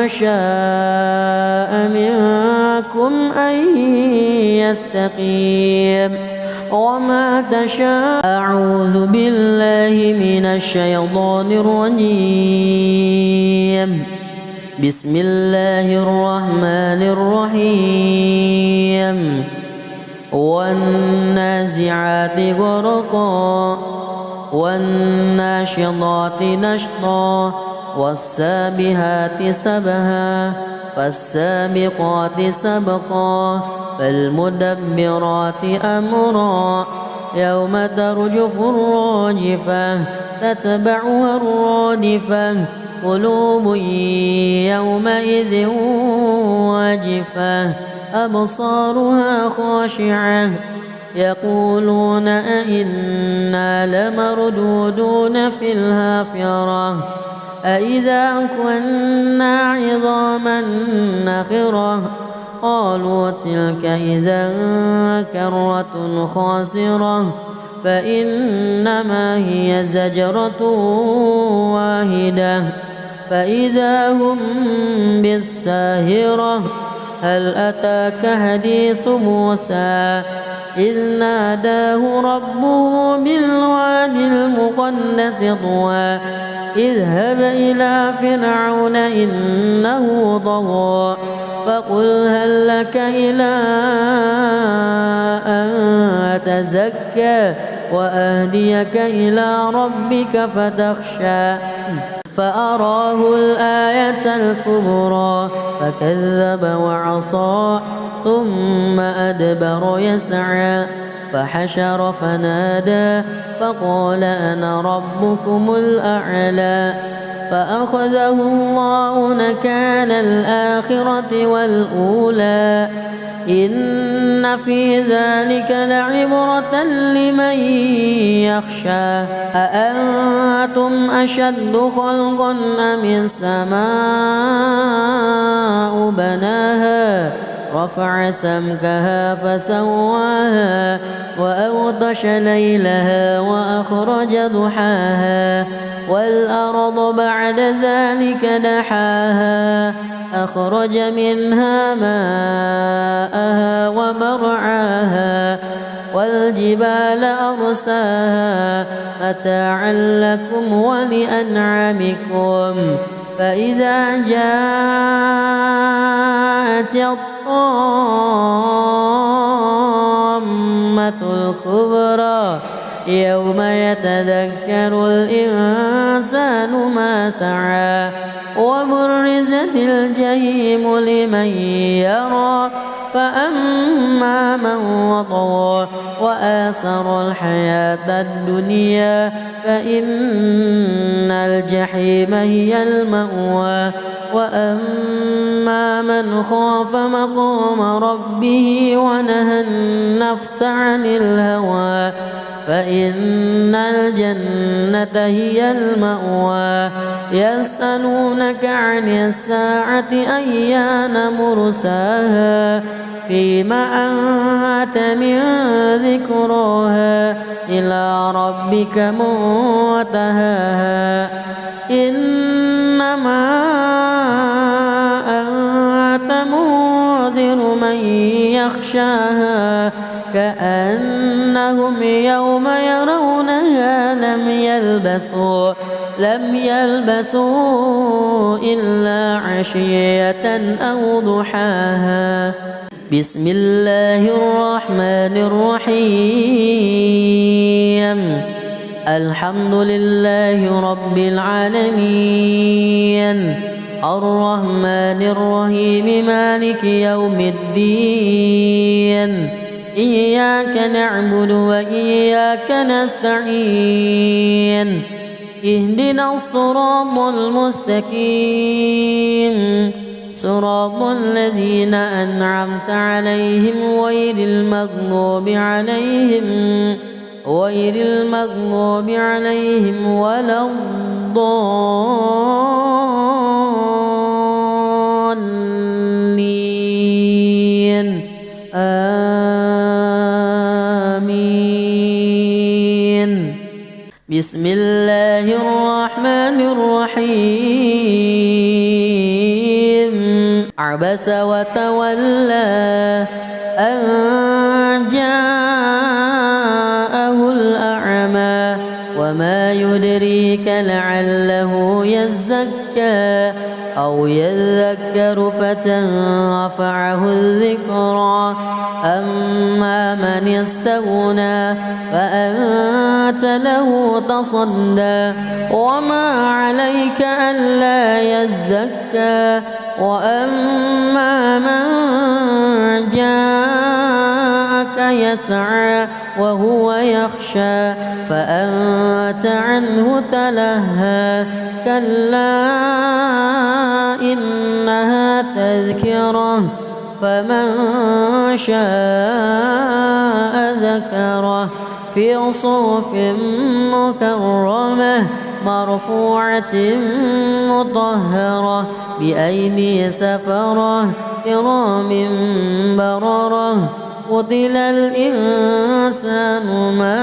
شاء منكم أن يستقيم وما تشاء أعوذ بالله من الشيطان الرجيم بسم الله الرحمن الرحيم والنازعات غرقا والناشطات نشطا والسابحات سبها فالسابقات سبقا فالمدبرات أمرا يوم ترجف الراجفة تتبعها الرادفة قلوب يومئذ واجفة أبصارها خاشعة يقولون أئنا لمردودون في الحافرة أئذا كنا عظاما نخرة قالوا تلك إذا كرة خاسرة فإنما هي زجرة واحدة فإذا هم بالساهرة هل أتاك حديث موسى إذ ناداه ربه بالواد المقدس طوى اذهب إلى فرعون إنه طغى فقل هل لك إلى أن تزكى وأهديك إلى ربك فتخشى فأراه الآية الكبرى فكذب وعصى ثم أدبر يسعى فحشر فنادى فقال أنا ربكم الأعلى فأخذه الله نكال الآخرة والأولى إن في ذلك لعبرة لمن يخشى أأنتم أشد خلقا أم السماء بناها رفع سمكها فسواها وأغطش ليلها وأخرج ضحاها والأرض بعد ذلك دحاها أخرج منها ماءها ومرعاها والجبال أرساها متاعا لكم ولأنعامكم فإذا جاءت الطامة الكبرى يوم يتذكر الإنسان ما سعى وبرزت الجحيم لمن يرى فأما من وطغى وآثر الحياة الدنيا فإن الجحيم هي المأوى وأما من خاف مقام ربه ونهى النفس عن الهوى فإن الجنة هي المأوى يسألونك عن الساعة أيان مرساها فيما أنت من ذكراها إلى ربك منتهاها إنما أنت منذر من يخشاها كأنهم يوم يرونها لم يلبثوا لم يلبثوا إلا عشية أو ضحاها. بسم الله الرحمن الرحيم. الحمد لله رب العالمين، الرحمن الرحيم، مالك يوم الدين. إياك نعبد وإياك نستعين. اهدنا الصراط المستقيم، صراط الذين أنعمت عليهم غير المغضوب عليهم ولا الضالين. آمين. بسم الله الرحمن الرحيم. عبس وتولى أن جاءه الأعمى وما يدريك لعله يزكى أو يذكر فتنفعه الذكرى. أما من استغنى فأنت له تصدى وما عليك ألا يزكى. وأما من جاءك يسعى وهو يخشى فأنت عنه تلهى. كلا إنها تذكرة فمن شاء ذكره في صحف مكرمة مرفوعة مطهرة بأيدي سفرة كرام بررة. قتل الإنسان ما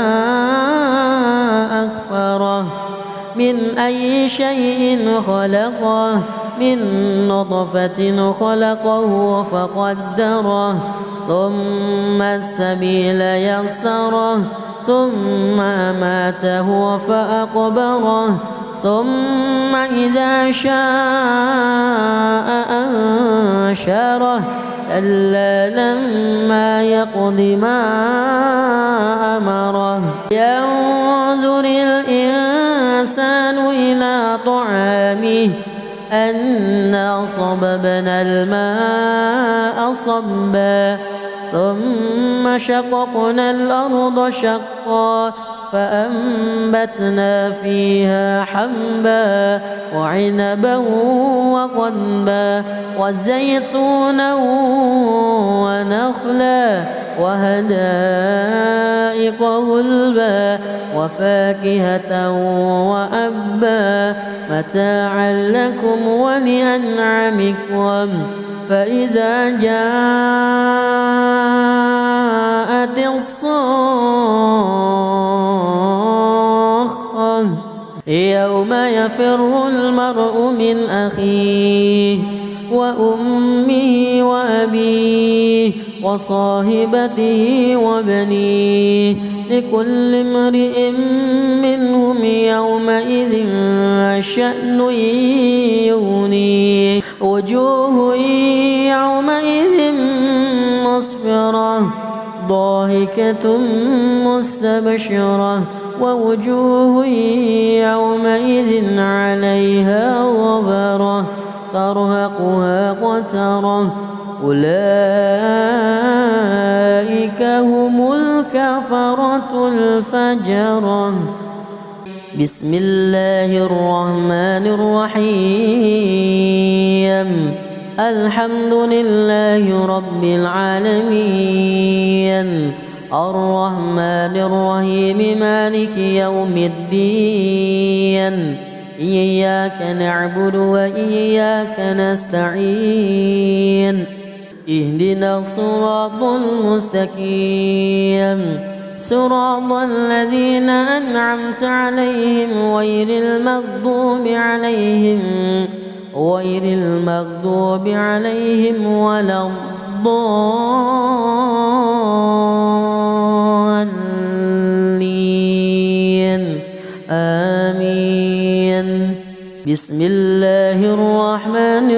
أكفره من أي شيء خلقه من نطفة خلقه فقدره ثم السبيل يسره ثم أماته فأقبره ثم إذا شاء أنشره. كلا لما يقض ما أمره. ينظر الإنسان إلى طعامه أنا صببنا الماء صبا ثم شققنا الأرض شقا فأنبتنا فيها حبا وعنبا وقضبا وزيتونا ونخلا وحدائق غلبا وفاكهة وأبا متاعا لكم ولأنعامكم. فإذا جاءت الصاخة يوم يفر المرء من أخيه وأمه وأبيه وصاحبته وبنيه لكل امرئ منهم يومئذ شأن يغنيه. وجوه يومئذ مسفرة ضاحكة مستبشرة ووجوه يومئذ عليها غبرة ترهقها قترة. أولئك هم الكفرة الفجرة. بسم الله الرحمن الرحيم. الحمد لله رب العالمين، الرحمن الرحيم، مالك يوم الدين. إياك نعبد وإياك نستعين. اهدنا الصراط المستقيم، صراط الذين أنعمت عليهم غير المغضوب عليهم ولا الضالين. آمين. بسم الله الرحمن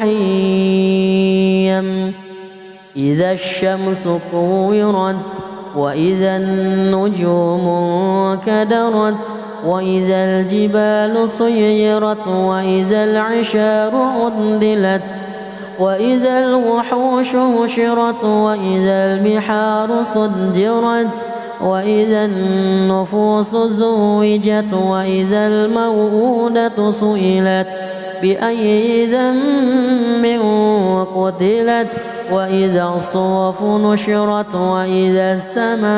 الرحيم إذا الشمس كورت وإذا النجوم انكدرت وإذا الجبال سيرت وإذا العشار عطلت وإذا الوحوش حشرت وإذا البحار سجرت وإذا النفوس زوجت وإذا الموءودة سئلت بأي ذنب قتلت وإذا الصحف نشرت وإذا السماء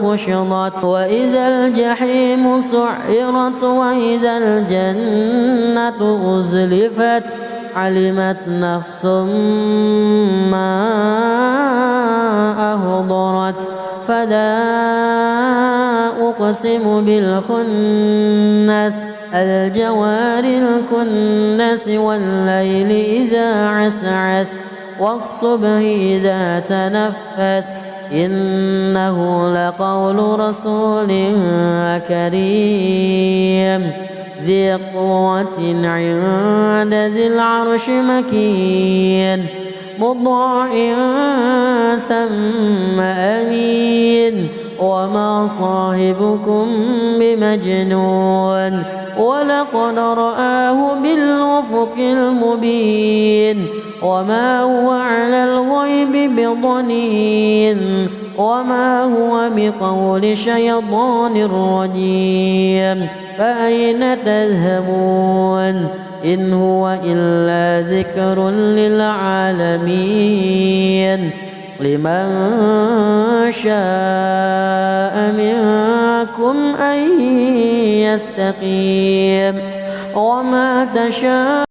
كشطت وإذا الجحيم سعرت وإذا الجنة أزلفت علمت نفس ما أهضرت فلا أقسم بالخنس الجوار الكنس والليل إذا عسعس والصبح إذا تنفس إنه لقول رسول كريم ذي قوة عند ذي العرش مكين مطاع ثم أمين وما صاحبكم بمجنون ولقد رآه بالأفق المبين وما هو على الغيب بضنين وما هو بقول شيطان رجيم فأين تذهبون إن هو إلا ذكر للعالمين لمن شاء منكم أن يستقيم وما تشاء